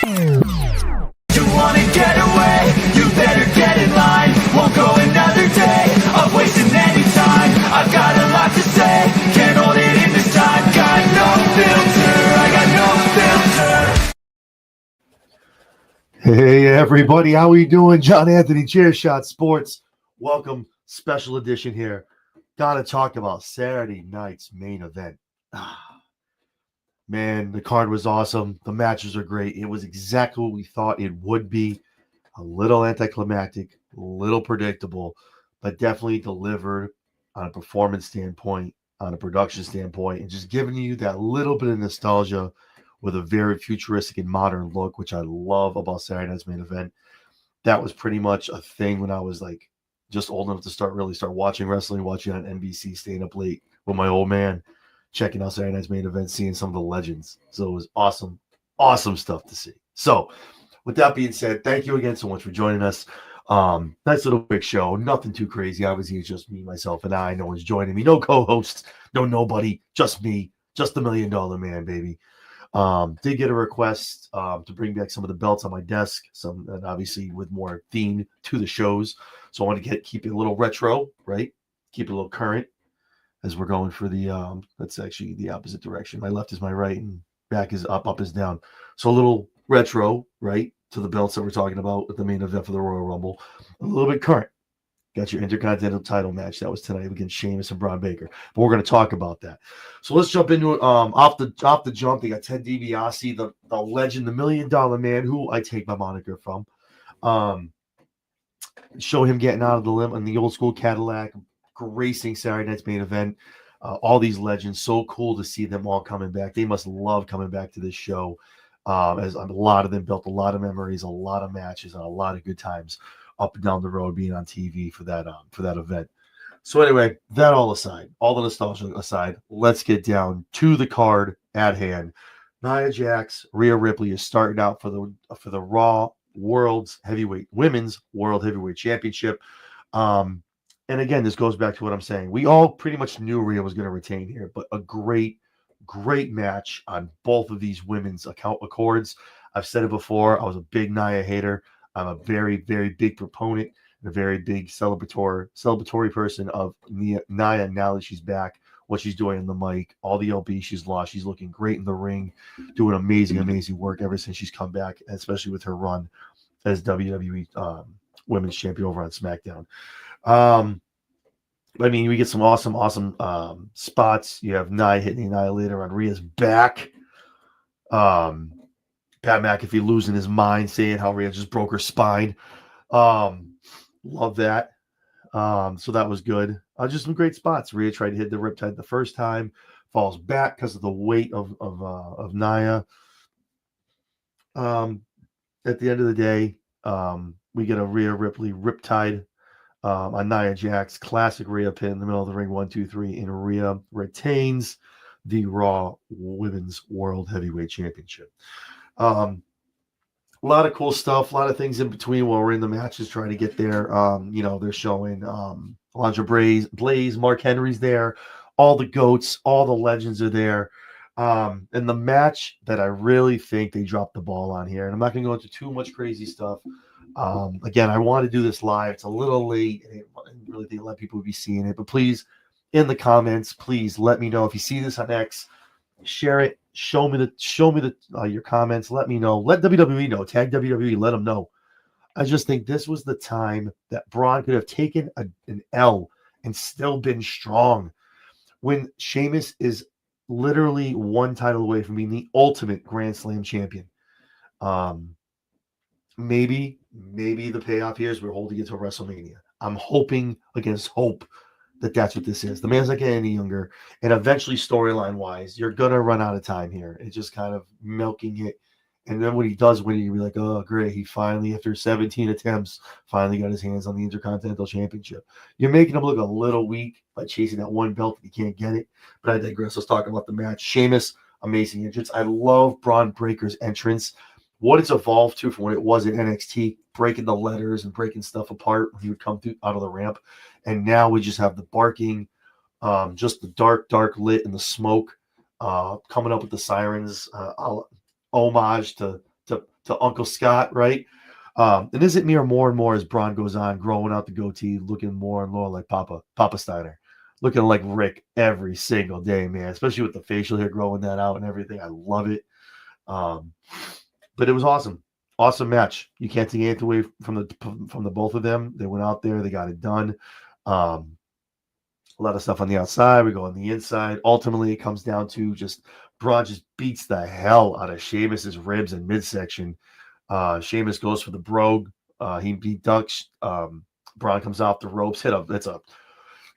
You wanna get away? You better get in line. Won't go another day of wasting any time. I've got a lot to say, can't hold it in this time. Got no filter, I got no filter. Hey everybody, how are you doing? John Anthony, Chairshot Sports. Welcome, special edition here. Gotta talk about Saturday night's main event. Man, the card was awesome. The matches are great. It was exactly what we thought it would be. A little anticlimactic, a little predictable, but definitely delivered on a performance standpoint, on a production standpoint, and just giving you that little bit of nostalgia with a very futuristic and modern look, which I love about Saturday night's main event. That was pretty much a thing when I was like just old enough to start watching wrestling, watching on NBC, staying up late with my old man, checking out Saturday night's main event, seeing some of the legends. So it was awesome, awesome stuff to see. So with that being said, thank you again so much for joining us. Nice little quick show. Nothing too crazy. Obviously, it's just me, myself, and I. No one's joining me. No co-hosts. No nobody. Just me. Just the $1 Million Man, baby. Did get a request to bring back some of the belts on my desk. Some, and obviously with more theme to the shows. So I want to keep it a little retro, right? Keep it a little current as we're going for the. That's actually the opposite direction. My left is my right, and back is up. Up is down. So a little retro, right? To the belts that we're talking about with the main event for the Royal Rumble. A little bit current. Got your Intercontinental title match. That was tonight against Sheamus and Braun Baker. But we're going to talk about that. So let's jump into it. Off the jump, they got Ted DiBiase, the legend, the $1 Million Man, who I take my moniker from. Show him getting out of the limb in the old school Cadillac, racing Saturday night's main event. All these legends, so cool to see them all coming back. They must love coming back to this show. As a lot of them built a lot of memories, a lot of matches, and a lot of good times up and down the road being on TV for that event. So anyway, that all aside, all the nostalgia aside, let's get down to the card at hand. Nia Jax, Rhea Ripley is starting out for the Raw Women's World Heavyweight Championship. And again, this goes back to what I'm saying. We all pretty much knew Rhea was going to retain here, but a great match on both of these women's accords. I've said it before. I was a big Nia hater. I'm a very, very big proponent and a very big celebratory person of Nia now that she's back, what she's doing in the mic, all the LB she's lost. She's looking great in the ring, doing amazing work ever since she's come back, especially with her run as WWE Women's Champion over on SmackDown. I mean, we get some awesome spots. You have Nia hitting the Annihilator on Rhea's back. Pat McAfee losing his mind, saying how Rhea just broke her spine. Love that. So that was good. Just some great spots. Rhea tried to hit the Riptide the first time, falls back because of the weight of Nia. At the end of the day, we get a Rhea Ripley Riptide on Nia Jax, classic Rhea pin in the middle of the ring, 1, 2, 3, and Rhea retains the Raw Women's World Heavyweight Championship. A lot of cool stuff, a lot of things in between while we're in the matches trying to get there. They're showing Alundra Blaze, Mark Henry's there, all the GOATs, all the legends are there. And the match that I really think they dropped the ball on here, and I'm not going to go into too much crazy stuff. Again, I want to do this live. It's a little late. I didn't really think a lot of people would be seeing it, but please, in the comments, please let me know if you see this on X. Share it. Show me your comments. Let me know. Let WWE know. Tag WWE. Let them know. I just think this was the time that Braun could have taken an L and still been strong. When Sheamus is literally one title away from being the ultimate Grand Slam champion. Maybe the payoff here is we're holding it to WrestleMania. I'm hoping against hope that that's what this is. The man's not getting any younger, and eventually, storyline-wise, you're gonna run out of time here. It's just kind of milking it, and then when he does win, you'll be like, "Oh, great! He finally, after 17 attempts, finally got his hands on the Intercontinental Championship." You're making him look a little weak by chasing that one belt that he can't get it. But I digress. Let's talk about the match. Sheamus, amazing entrance. I love Braun Breaker's entrance. What it's evolved to from what it was in NXT, breaking the letters and breaking stuff apart when he would come through out of the ramp. And now we just have the barking, just the dark lit and the smoke coming up with the sirens, homage to to Uncle Scott, right? And is it more and more as Braun goes on, growing out the goatee, looking more and more like Papa Steiner, looking like Rick every single day, man. Especially with the facial hair growing that out and everything. I love it. But it was awesome match. You can't take anything away from the both of them. They went out there, they got it done. A lot of stuff on the outside. We go on the inside. Ultimately, it comes down to just Braun just beats the hell out of Sheamus's ribs and midsection. Sheamus goes for the brogue. He ducks. Braun comes off the ropes.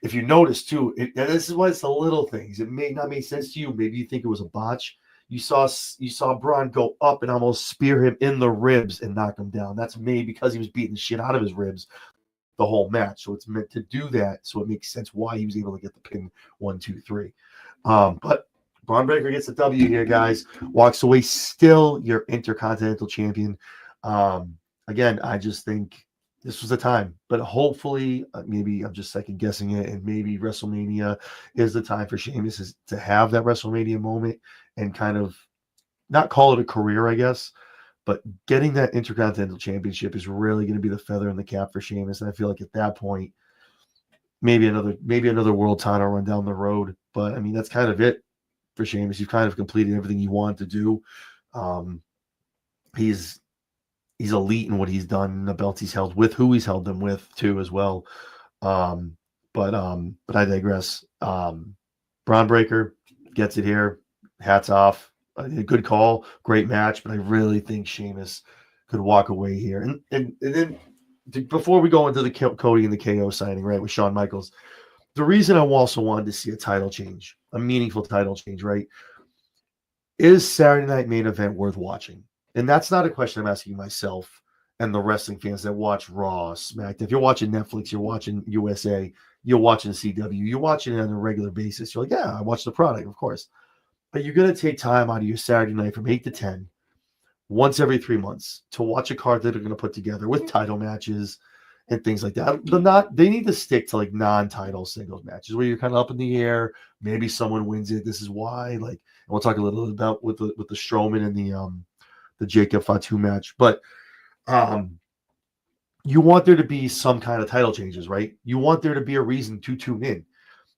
If you notice too, and this is why it's the little things. It may not make sense to you. Maybe you think it was a botch. You saw Braun go up and almost spear him in the ribs and knock him down. That's maybe because he was beating the shit out of his ribs the whole match. So it's meant to do that. So it makes sense why he was able to get the pin 1, 2, 3. But Braun Breaker gets the W here, guys. Walks away still your Intercontinental Champion. Again, I just think this was the time. But hopefully, maybe I'm just second guessing it, and maybe WrestleMania is the time for Sheamus to have that WrestleMania moment and kind of not call it a career, I guess. But getting that Intercontinental Championship is really going to be the feather in the cap for Sheamus. And I feel like at that point, maybe another world title run down the road. But I mean, that's kind of it for Sheamus. You've kind of completed everything you want to do. He's elite in what he's done, the belts he's held with, who he's held them with too as well. But I digress. Braun Breaker gets it here. Hats off. A good call, great match, but I really think Sheamus could walk away here. And then before we go into the Cody and the KO signing, right, with Shawn Michaels, the reason I also wanted to see a title change, a meaningful title change, right, is Saturday Night Main Event worth watching? And that's not a question I'm asking myself and the wrestling fans that watch Raw, SmackDown. If you're watching Netflix, you're watching USA, you're watching CW, you're watching it on a regular basis. You're like, yeah, I watch the product, of course. But you're going to take time out of your Saturday night from 8 to 10, once every 3 months, to watch a card that they're going to put together with title matches and things like that. They need to stick to like non-title singles matches where you're kind of up in the air. Maybe someone wins it. This is why. Like, and we'll talk a little bit about with the Strowman and the Jacob Fatu match. But you want there to be some kind of title changes, right? You want there to be a reason to tune in.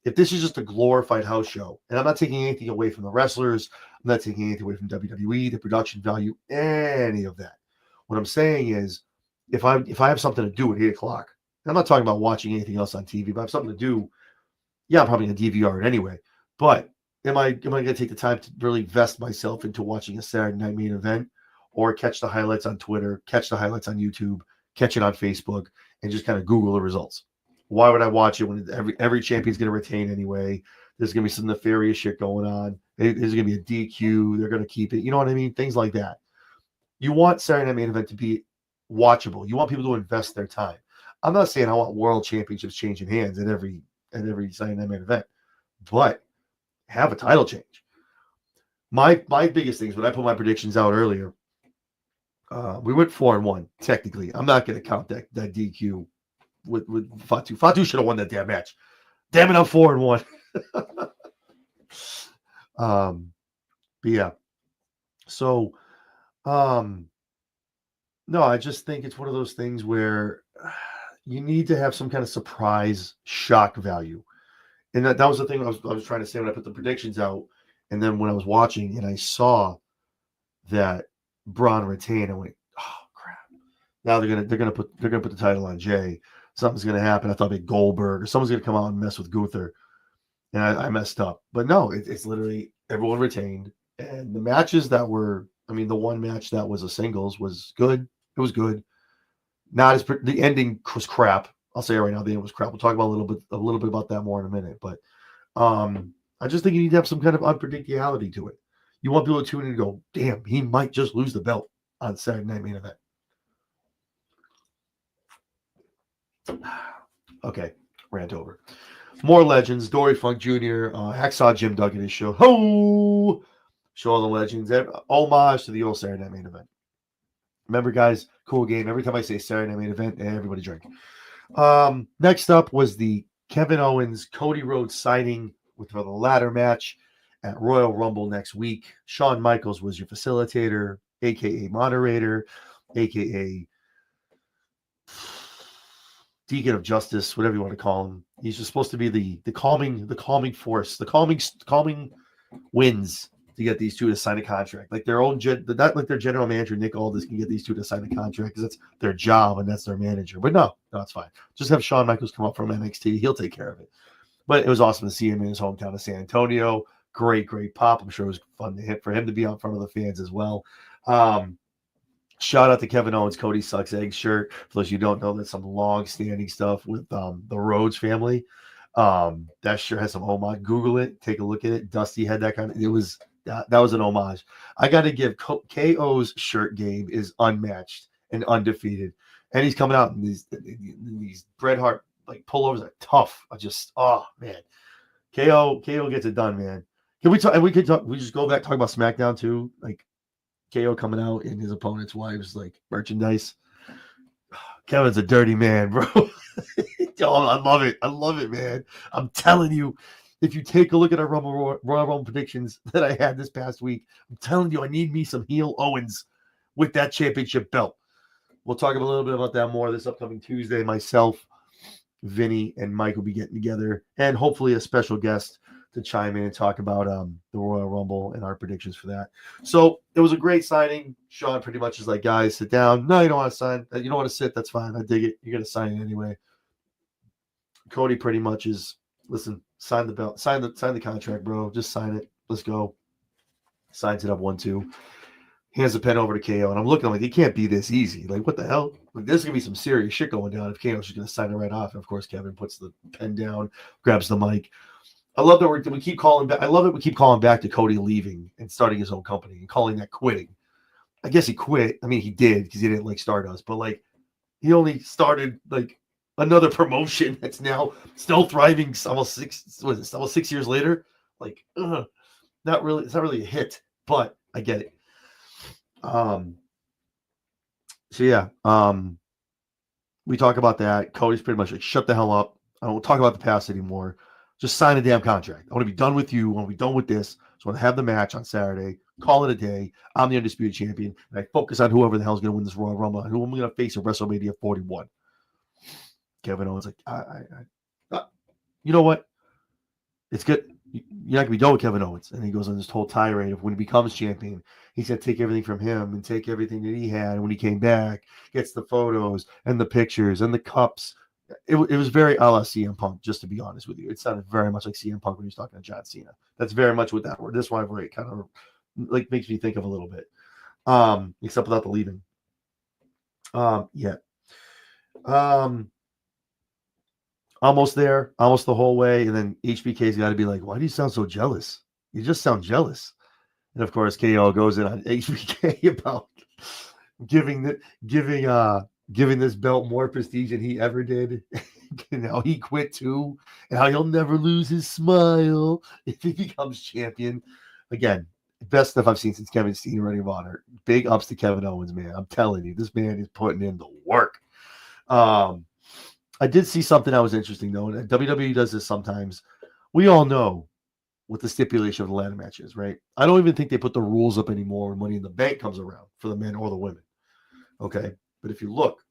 If this is just a glorified house show, and I'm not taking anything away from the wrestlers, I'm not taking anything away from WWE, the production value, any of that. What I'm saying is, if I have something to do at 8 o'clock, I'm not talking about watching anything else on TV, but I have something to do, yeah, I'm probably going to DVR it anyway. But am I going to take the time to really vest myself into watching a Saturday Night Main Event, or catch the highlights on Twitter, catch the highlights on YouTube, catch it on Facebook, and just kind of Google the results? Why would I watch it when every champion's going to retain anyway? There's going to be some nefarious shit going on. There's going to be a DQ. They're going to keep it. You know what I mean? Things like that. You want Saturday Night Main Event to be watchable. You want people to invest their time. I'm not saying I want world championships changing hands at every Saturday Night Main Event, but have a title change. My biggest things when I put my predictions out earlier, we went 4-1 technically. I'm not going to count that DQ with Fatu. Fatu should have won that damn match. Damn it, I'm 4-1. But yeah. So, no, I just think it's one of those things where you need to have some kind of surprise shock value. And that was the thing I was trying to say when I put the predictions out. And then when I was watching and I saw that Braun retained, I went, oh crap. Now they're gonna put the title on Jay. Something's going to happen. I thought it'd be Goldberg or someone's going to come out and mess with Gunther. And I messed up. But no, it's literally everyone retained. And the matches that were, I mean, the one match that was a singles was good. It was good. Not as the ending was crap. I'll say it right now, the ending was crap. We'll talk about a little bit about that more in a minute. But I just think you need to have some kind of unpredictability to it. You want people to tune in and go, damn, he might just lose the belt on Saturday Night Main Event. Okay, rant over. More legends. Dory Funk Jr., Hacksaw Jim Duggan is show. Ho! Show all the legends. Homage to the old Saturday Night Main Event. Remember, guys, cool game. Every time I say Saturday Night Main Event, everybody drink. Next up was the Kevin Owens Cody Rhodes signing for the ladder match at Royal Rumble next week. Shawn Michaels was your facilitator. aka moderator, aka deacon of justice, whatever you want to call him. He's just supposed to be the calming force, the calming winds to get these two to sign a contract. Like their own not like their general manager Nick Aldis can get these two to sign a contract because that's their job and that's their manager. But no, it's fine. Just have Shawn Michaels come up from NXT. He'll take care of it. But it was awesome to see him in his hometown of San Antonio. Great pop. I'm sure it was fun to hit for him to be out front of the fans as well. Shout out to Kevin Owens' Cody Sucks Egg shirt. For those of you who don't know, that's some long-standing stuff with the Rhodes family. That shirt has some homage. Google it. Take a look at it. Dusty had that kind of. It was that was an homage. I got to give KO's shirt game is unmatched and undefeated, and he's coming out in these Bret Hart like pullovers are tough. Man, KO gets it done, man. Can we talk? And we could talk. We just go back talk about SmackDown too, like. KO coming out in his opponent's wife's like merchandise. Kevin's a dirty man, bro. I love it. I love it, man. I'm telling you, if you take a look at our Royal Rumble predictions that I had this past week, I'm telling you, I need me some heel Owens with that championship belt. We'll talk a little bit about that more this upcoming Tuesday. Myself, Vinny, and Mike will be getting together, and hopefully a special guest to chime in and talk about the Royal Rumble and our predictions for that. So it was a great signing. Sean pretty much is like, guys, sit down. No, you don't want to sign. You don't want to sit. That's fine. I dig it. You're going to sign it anyway. Cody pretty much is, listen, sign the belt, sign the contract, bro. Just sign it. Let's go. Signs it up 1-2. Hands the pen over to KO. And I'm looking, I'm like, it can't be this easy. Like, what the hell? Like, there's going to be some serious shit going down if KO's just going to sign it right off. And of course, Kevin puts the pen down, grabs the mic. I love that we keep calling back. I love it. We keep calling back to Cody leaving and starting his own company and calling that quitting. I guess he quit. I mean, he did because he didn't like Stardust, but like he only started like another promotion that's now still thriving almost 6 years later. Like, not really. It's not really a hit, but I get it. So yeah. We talk about that. Cody's pretty much like, shut the hell up. I don't talk about the past anymore. Just sign a damn contract. I want to be done with you. I want to be done with this. So I want to have the match on Saturday. Call it a day. I'm the undisputed champion. And I focus on whoever the hell is going to win this Royal Rumble and who I'm going to face at WrestleMania 41. Kevin Owens like, you know what? It's good. You're not going to be done with Kevin Owens. And he goes on this whole tirade of when he becomes champion, he's going to take everything from him and take everything that he had. And when he came back, gets the photos and the pictures and the cups. It was very a la CM Punk, just to be honest with you. It sounded very much like CM Punk when he was talking to John Cena. That's very much what that word. This rivalry kind of like makes me think of a little bit. Except without the leaving. Yeah. Almost there, almost the whole way, and then HBK's got to be like, "Why do you sound so jealous? You just sound jealous." And of course, KO goes in on HBK about giving this belt more prestige than he ever did. And how he quit too, and how he'll never lose his smile if he becomes champion. Again, best stuff I've seen since Kevin Steen Ring of Honor. Big ups to Kevin Owens, man. I'm telling you, this man is putting in the work. I did see something that was interesting though, and WWE does this sometimes. We all know what the stipulation of the ladder match is, right? I don't even think they put the rules up anymore when Money in the Bank comes around for the men or the women. Okay, but if you look,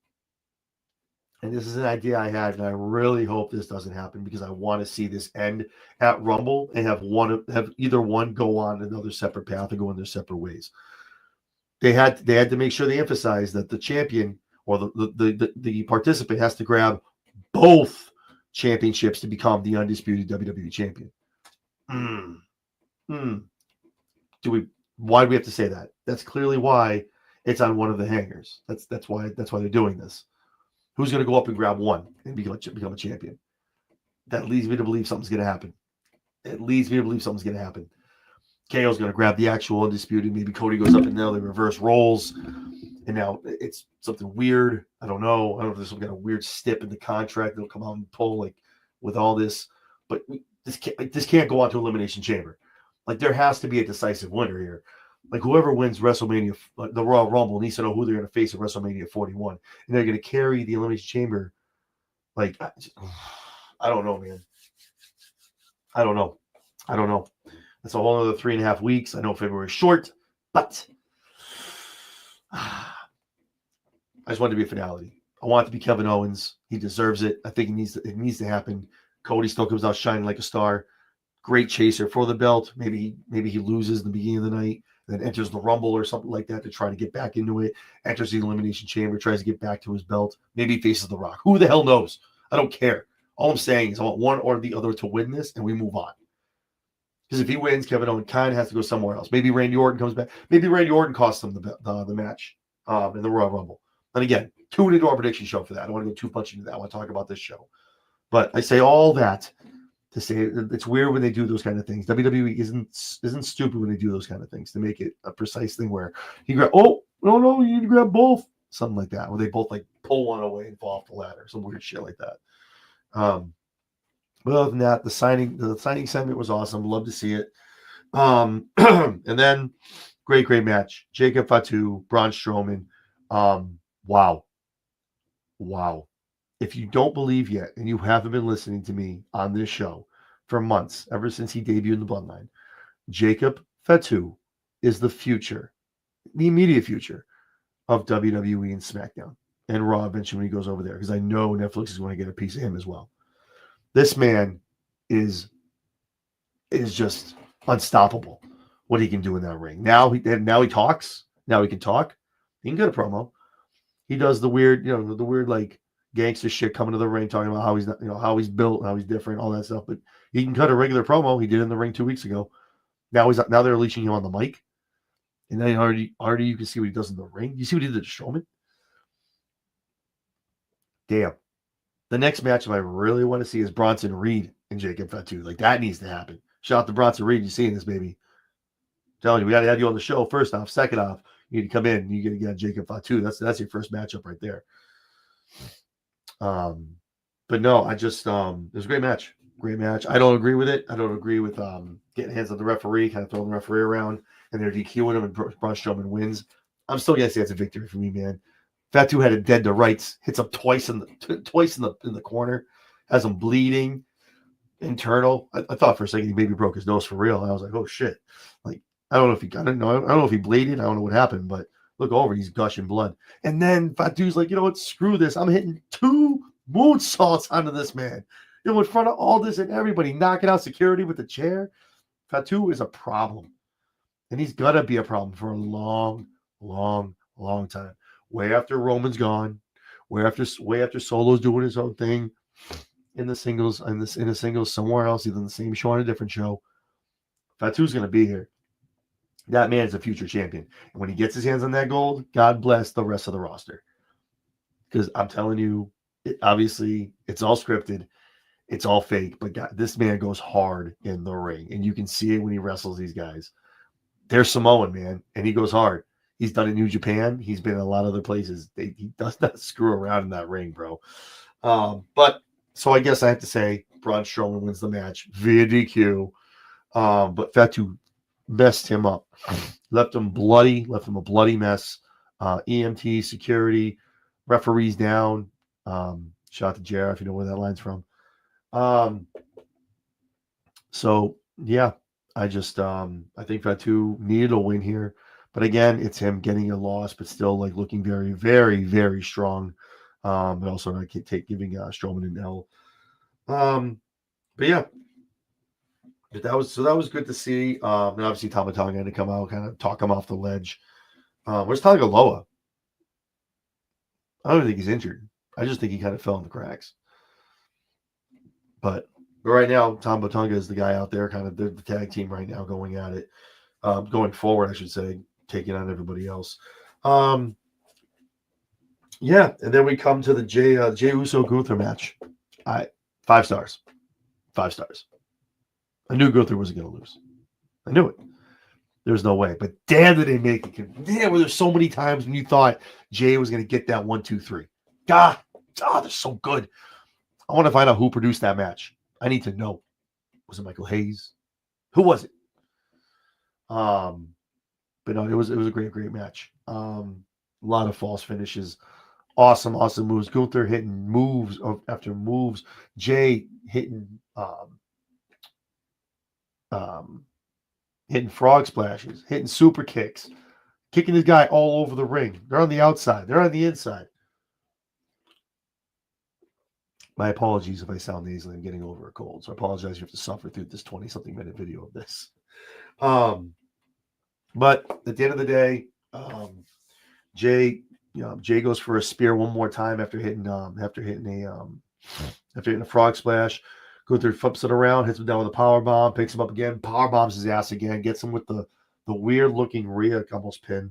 and this is an idea I had, and I really hope this doesn't happen because I want to see this end at Rumble and have either one go on another separate path and go in their separate ways. They had to make sure they emphasize that the champion or the participant has to grab both championships to become the undisputed WWE champion. Why do we have to say that? That's clearly why it's on one of the hangers. That's why they're doing this. Who's going to go up and grab one and become a champion? That leads me to believe something's going to happen. KO's going to grab the actual undisputed. Maybe Cody goes up and now they reverse roles. And now it's something weird. I don't know. I don't know if there's some kind of weird stip in the contract that'll come out and pull like with all this. But this can't go on to Elimination Chamber. Like there has to be a decisive winner here. Like whoever wins WrestleMania, the Royal Rumble, needs to know who they're going to face at WrestleMania 41, and they're going to carry the Elimination Chamber. Like I don't know, man. I don't know. That's a whole other 3.5 weeks. I know February's short, but I just want it to be a finality. I want it to be Kevin Owens. He deserves it. I think it needs to happen. Cody still comes out shining like a star. Great chaser for the belt. Maybe he loses in the beginning of the night, then enters the Rumble or something like that to try to get back into it. Enters the Elimination Chamber, tries to get back to his belt. Maybe he faces The Rock. Who the hell knows? I don't care. All I'm saying is I want one or the other to win this, and we move on. Because if he wins, Kevin Owens kind of has to go somewhere else. Maybe Randy Orton comes back. Maybe Randy Orton costs him the match in the Royal Rumble. And again, tune into our prediction show for that. I don't want to go too much into that. I want to talk about this show. But I say all that to say it's weird when they do those kind of things. WWE isn't stupid when they do those kind of things to make it a precise thing where you grab, oh, no, you need to grab both. Something like that, where they both like pull one away and fall off the ladder. Some weird shit like that. But other than that, the signing segment was awesome. Love to see it. And then great match. Jacob Fatu, Braun Strowman. Wow. If you don't believe yet, and you haven't been listening to me on this show for months, ever since he debuted in the Bloodline, Jacob Fatu is the future, the immediate future of WWE and SmackDown and Raw eventually when he goes over there, because I know Netflix is going to get a piece of him as well. This man is just unstoppable. What he can do in that ring. Now he talks. Now he can talk. He can get a promo. He does the weird, like gangster shit coming to the ring, talking about how he's not, how he's built, how he's different, all that stuff. But he can cut a regular promo. He did in the ring 2 weeks ago. Now they're unleashing him on the mic, and then already you can see what he does in the ring. You see what he did to Strowman. Damn. The next matchup I really want to see is Bronson Reed and Jacob Fatu. Like that needs to happen. Shout out to Bronson Reed. You seeing this, baby? I'm telling you, we got to have you on the show. First off, second off, you need to come in. And you get Jacob Fatu. That's your first matchup right there. But no, it was a great match. Great match. I don't agree with it. I don't agree with getting hands on the referee, kind of throwing the referee around, and they're DQing him, and Braun Strowman wins. I'm still gonna say it's a victory for me, man. Fatu had it dead to rights. Hits him twice in the corner, has him bleeding, internal. I thought for a second he maybe broke his nose for real. I was like, oh shit. Like I don't know if he bleeded. I don't know what happened, but look over, he's gushing blood. And then Fatu's like, you know what? Screw this. I'm hitting 2 moonsaults onto this man. In front of all this and everybody, knocking out security with the chair. Fatu is a problem. And he's going to be a problem for a long time. Way after Roman's gone. Way after Solo's doing his own thing in the singles, in a singles somewhere else, either in the same show or a different show. Fatu's going to be here. That man is a future champion. And when he gets his hands on that gold, God bless the rest of the roster. Because I'm telling you, obviously, it's all scripted. It's all fake. But God, this man goes hard in the ring. And you can see it when he wrestles these guys. They're Samoan, man. And he goes hard. He's done it in New Japan. He's been in a lot of other places. He does not screw around in that ring, bro. But so I guess I have to say Braun Strowman wins the match via DQ. But Fatu messed him up, left him a bloody mess. EMT, security, referees down. Shout out to JR if you know where that line's from. So yeah, I think Fatu needed a win here, but again, it's him getting a loss, but still like looking very, very, very strong. But also not giving Strowman an L. But yeah. But that was good to see. And obviously Tama Tonga had to come out, kind of talk him off the ledge. Where's Tagovailoa? I don't think he's injured. I just think he kind of fell in the cracks. But right now, Tama Tonga is the guy out there, kind of the tag team right now going at it. Going forward, I should say, taking on everybody else. Yeah, and then we come to the Jey Uso Gunther match. 5 stars. 5 stars. I knew Gunther wasn't going to lose. I knew it. There was no way. But damn, did they make it. Damn, there's so many times when you thought Jay was going to get that 1, 2, 3. God, they're so good. I want to find out who produced that match. I need to know. Was it Michael Hayes? Who was it? But no, it was a great match. A lot of false finishes. Awesome moves. Gunther hitting moves after moves. Jay hitting hitting frog splashes, hitting super kicks, kicking his guy all over the ring. They're on the outside. They're on the inside. My apologies if I sound nasally. I'm getting over a cold, so I apologize. You have to suffer through this 20-something minute video of this. But at the end of the day, Jay goes for a spear one more time after hitting a frog splash. Gunther flips it around, hits him down with a power bomb, picks him up again, power bombs his ass again, gets him with the weird looking Rhea almost pin,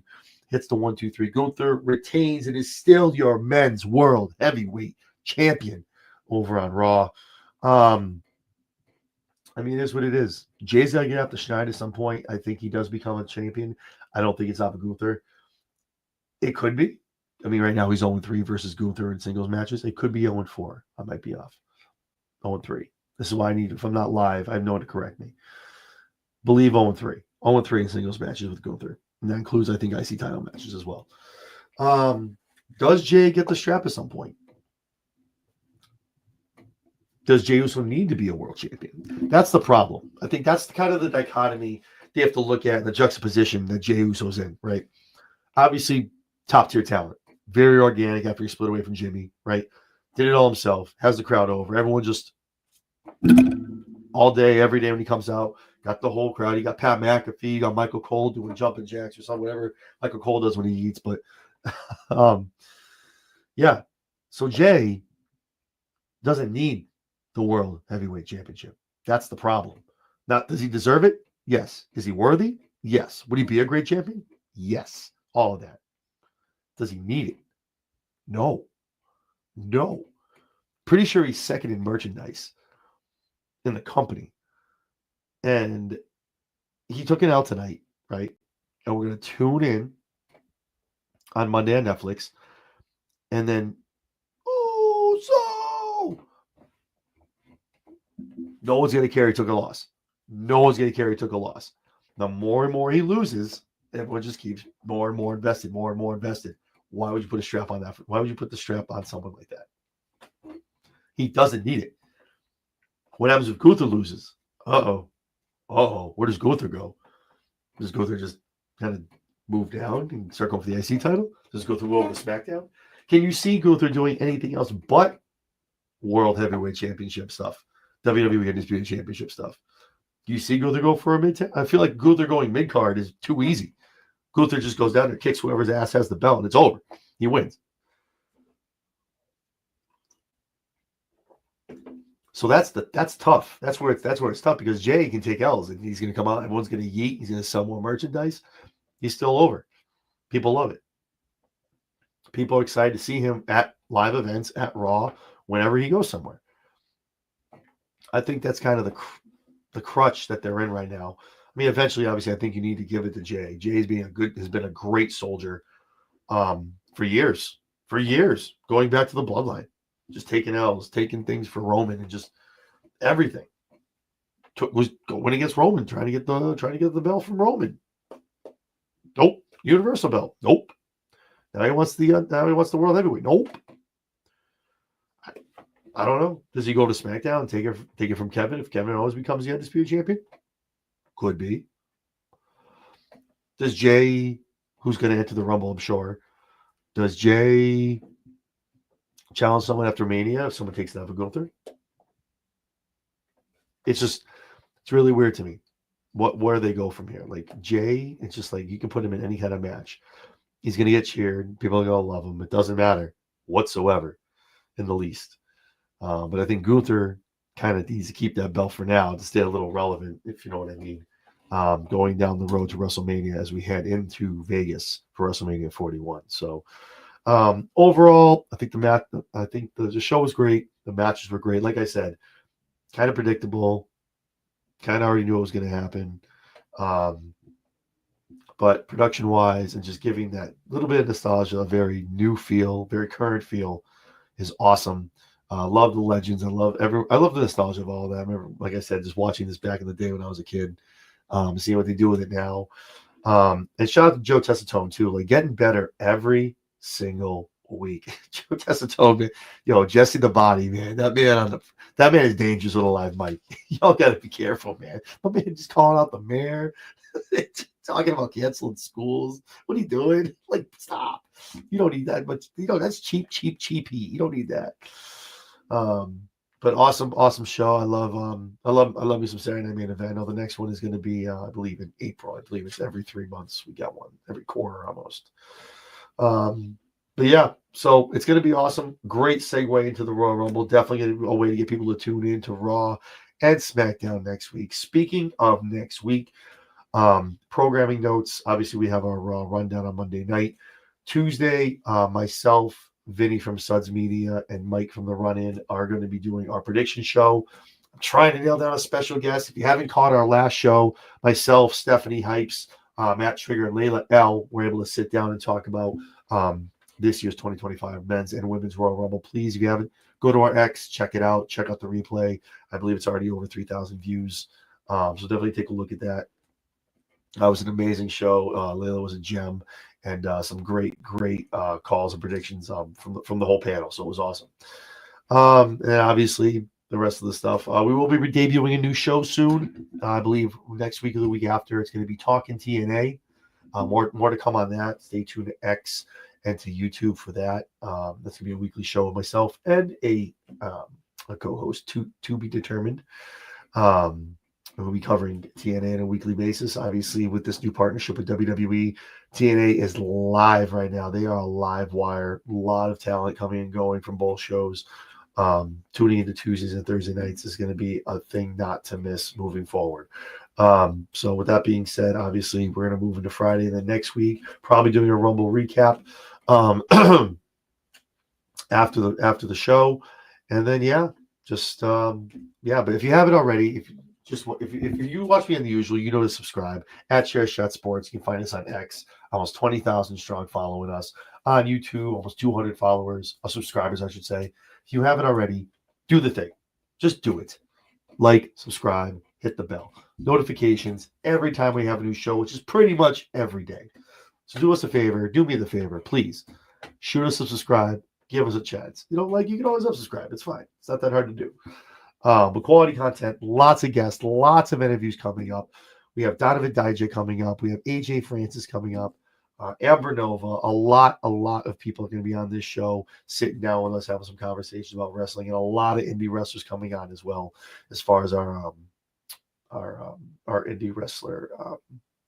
hits the 1-2-3. Gunther retains and is still your men's world heavyweight champion over on Raw. I mean, it is what it is. Jay's got to get out the shine at some point. I think he does become a champion. I don't think it's off of Gunther. It could be. I mean, right now he's 0-3 versus Gunther in singles matches. It could be 0-4. I might be off. 0-3. This is why I need, if I'm not live, I have no one to correct me. Believe 0-3. 0-3 in singles matches with Gunther. And that includes, I think, IC title matches as well. Does Jay get the strap at some point? Does Jey Uso need to be a world champion? That's the problem. I think that's kind of the dichotomy they have to look at, the juxtaposition that Jey Uso's in, right? Obviously, top tier talent. Very organic after he split away from Jimmy, right? Did it all himself. Has the crowd over. Everyone just all day, every day when he comes out, got the whole crowd. You got Pat McAfee, you got Michael Cole doing jumping jacks or something, whatever Michael Cole does when he eats. But yeah. So Jay doesn't need the World Heavyweight Championship. That's the problem. Now, does he deserve it? Yes. Is he worthy? Yes. Would he be a great champion? Yes. All of that. Does he need it? No. No. Pretty sure he's second in merchandise in the company. And he took it out tonight, right? And we're going to tune in on Monday on Netflix. And then, no one's going to care he took a loss. No one's going to care he took a loss. The more and more he loses, everyone just keeps more and more invested, more and more invested. Why would you put a strap on that? Why would you put the strap on someone like that? He doesn't need it. What happens if Gunther loses? Where does Gunther go? Does Gunther just kind of move down and start going for the IC title? Does Gunther go over to SmackDown? Can you see Gunther doing anything else but World Heavyweight Championship stuff? WWE Undisputed Championship stuff. Do you see Gunther go for a mid? I feel like Gunther going mid card is too easy. Gunther just goes down there, kicks whoever's ass has the belt, and it's over. He wins. So that's tough. That's where it's tough because Jay can take L's and he's going to come out. Everyone's going to yeet. He's going to sell more merchandise. He's still over. People love it. People are excited to see him at live events, at Raw, whenever he goes somewhere. I think that's kind of the crutch that they're in right now. I mean, eventually, obviously, I think you need to give it to Jay. Jay has been a great soldier for years, going back to the bloodline, just taking L's, taking things for Roman, and just everything. Was going against Roman, trying to get the belt from Roman. Nope, Universal belt. Nope. Now he wants the World Heavyweight. Nope. I don't know. Does he go to SmackDown and take it from Kevin if Kevin always becomes the Undisputed Champion? Could be. Does Jay, who's going to enter the Rumble, I'm sure, does Jay challenge someone after Mania if someone takes it off of Gunther? It's really weird to me. Where do they go from here? Like Jay, it's just like you can put him in any kind of match. He's going to get cheered. People are going to love him. It doesn't matter whatsoever in the least. But I think Gunther kind of needs to keep that belt for now to stay a little relevant, if you know what I mean. Going down the road to WrestleMania as we head into Vegas for WrestleMania 41. So overall, I think the show was great. The matches were great. Like I said, kind of predictable. Kind of already knew it was going to happen. But production-wise and just giving that little bit of nostalgia, a very new feel, very current feel is awesome. Love the legends. I love the nostalgia of all of that. I remember, like I said, just watching this back in the day when I was a kid, seeing what they do with it now. And shout out to Joe Tessitone too, like getting better every single week. Joe Tessitone, Jesse the Body, man. That man is dangerous with a live mic. Y'all gotta be careful, man. My man just calling out the mayor, talking about canceling schools. What are you doing? Like, stop. You don't need that much. That's cheap heat. You don't need that. But awesome show. I love me some Saturday Night Main Event. I know the next one is going to be, I believe, in April. I believe it's every 3 months. We got one every quarter almost. But yeah, so it's going to be awesome. Great segue into the Royal Rumble. Definitely a way to get people to tune in to Raw and SmackDown next week. Speaking of next week, programming notes. Obviously, we have our Raw rundown on Monday night. Tuesday, myself, Vinny from Suds Media, and Mike from the Run-In are going to be doing our prediction show. I'm trying to nail down a special guest. If you haven't caught our last show, myself, Stephanie Hypes, Matt Trigger, and Layla L were able to sit down and talk about this year's 2025 men's and women's Royal Rumble. Please, if you haven't, go to our X, check it out. Check out the replay. I believe it's already over 3,000 views. So definitely take a look at that. That was an amazing show. Layla was a gem, and some great calls and predictions from the whole panel. So it was awesome. And obviously the rest of the stuff. We will be debuting a new show soon. I believe next week or the week after. It's going to be Talking TNA. More to come on that. Stay tuned to X and to YouTube for that. That's going to be a weekly show with myself and a co-host to be determined. We'll be covering TNA on a weekly basis. Obviously, with this new partnership with WWE, TNA is live right now. They are a live wire. A lot of talent coming and going from both shows. Tuning into Tuesdays and Thursday nights is going to be a thing not to miss moving forward. So with that being said, obviously, we're going to move into Friday. And then next week, probably doing a Rumble recap after the show. And then, but if you haven't already, if you watch me on the usual, you know to subscribe at Share Shot Sports. You can find us on X, almost 20,000 strong following us. On YouTube, almost 200 followers, subscribers, I should say. If you haven't already, do the thing. Just do it. Like, subscribe, hit the bell. Notifications every time we have a new show, which is pretty much every day. So do us a favor. Do me the favor, please. Shoot us a subscribe. Give us a chance. You don't like, you can always unsubscribe. It's fine. It's not that hard to do. But quality content, lots of guests, lots of interviews coming up. We have Donovan Dijak coming up. We have AJ Francis coming up. Amber Nova. A lot of people are going to be on this show, sitting down with us, having some conversations about wrestling, and a lot of indie wrestlers coming on as well, as far as our indie wrestler.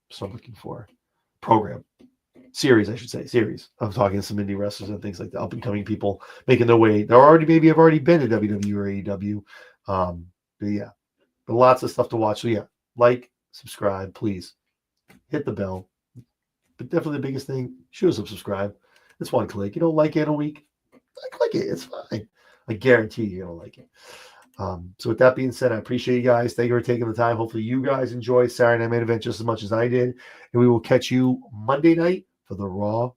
So I'm looking for program. Series, I should say, series. I'm talking to some indie wrestlers and things like that, up and coming people making their way. They're have already been to WWE or AEW. But lots of stuff to watch. So yeah, like, subscribe, please. Hit the bell. But definitely the biggest thing, shoot us a subscribe. It's one click. You don't like it in a week, click it. It's fine. I guarantee you're gonna like it. So with that being said, I appreciate you guys. Thank you for taking the time. Hopefully you guys enjoyed Saturday Night Main Event just as much as I did. And we will catch you Monday night for the Raw